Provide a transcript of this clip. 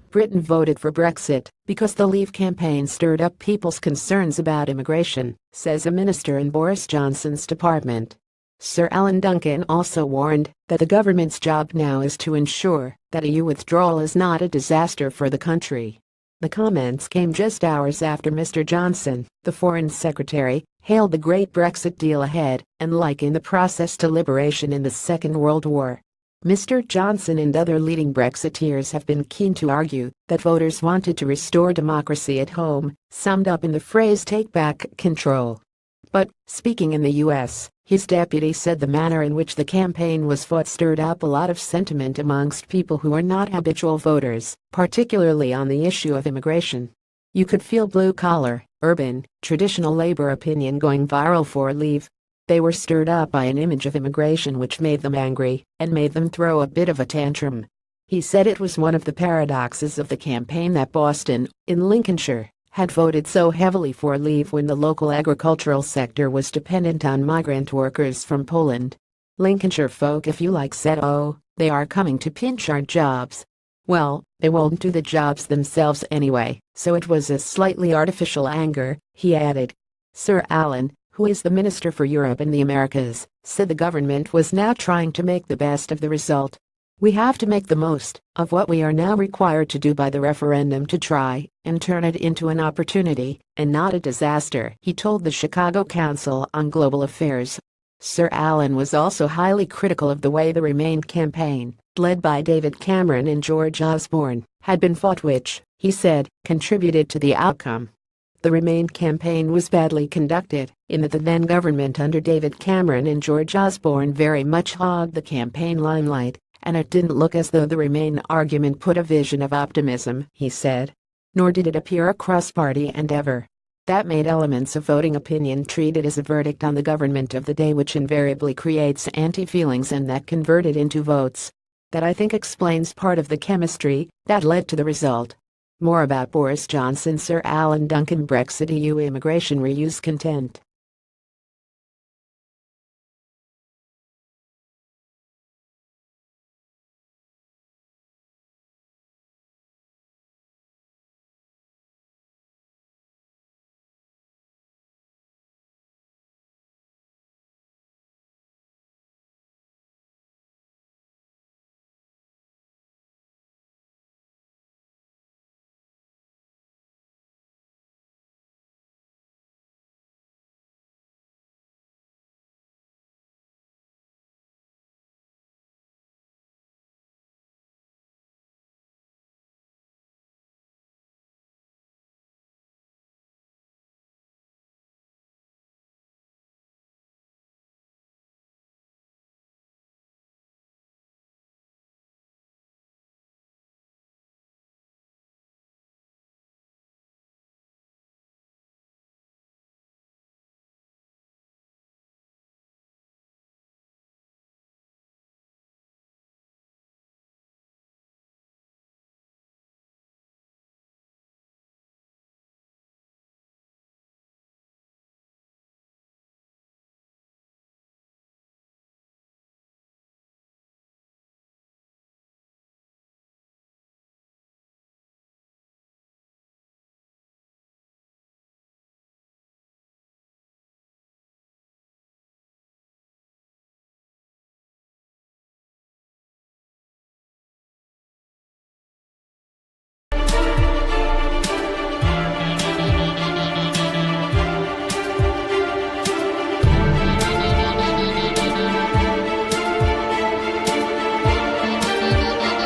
Britain voted for Brexit because the Leave campaign stirred up people's concerns about immigration, says a minister in Boris Johnson's department. Sir Alan Duncan also warned that the government's job now is to ensure that EU withdrawal is not a disaster for the country. The comments came just hours after Mr. Johnson, the Foreign Secretary, hailed the Great Brexit deal ahead and likened the process to liberation in the Second World War. Mr. Johnson and other leading Brexiteers have been keen to argue that voters wanted to restore democracy at home, summed up in the phrase "take back control." But, speaking in the US, his deputy said the manner in which the campaign was fought stirred up a lot of sentiment amongst people who are not habitual voters, particularly on the issue of immigration. You could feel blue-collar, urban, traditional labor opinion going viral for Leave. They were stirred up by an image of immigration which made them angry and made them throw a bit of a tantrum. He said it was one of the paradoxes of the campaign that Boston, in Lincolnshire, had voted so heavily for Leave when the local agricultural sector was dependent on migrant workers from Poland. Lincolnshire folk, if you like, said, "Oh, they are coming to pinch our jobs." Well, they won't do the jobs themselves anyway, so it was a slightly artificial anger, he added. Sir Alan, who is the Minister for Europe and the Americas, said the government was now trying to make the best of the result. "We have to make the most of what we are now required to do by the referendum to try and turn it into an opportunity and not a disaster," he told the Chicago Council on Global Affairs. Sir Alan was also highly critical of the way the Remain campaign, led by David Cameron and George Osborne, had been fought, which, he said, contributed to the outcome. The Remain campaign was badly conducted, in that the then government under David Cameron and George Osborne very much hogged the campaign limelight, and it didn't look as though the Remain argument put a vision of optimism, he said. Nor did it appear a cross-party endeavor. That made elements of voting opinion treated as a verdict on the government of the day, which invariably creates anti-feelings, and that converted into votes. That, I think, explains part of the chemistry that led to the result. More about Boris Johnson. Sir Alan Duncan. Brexit EU immigration reuse content.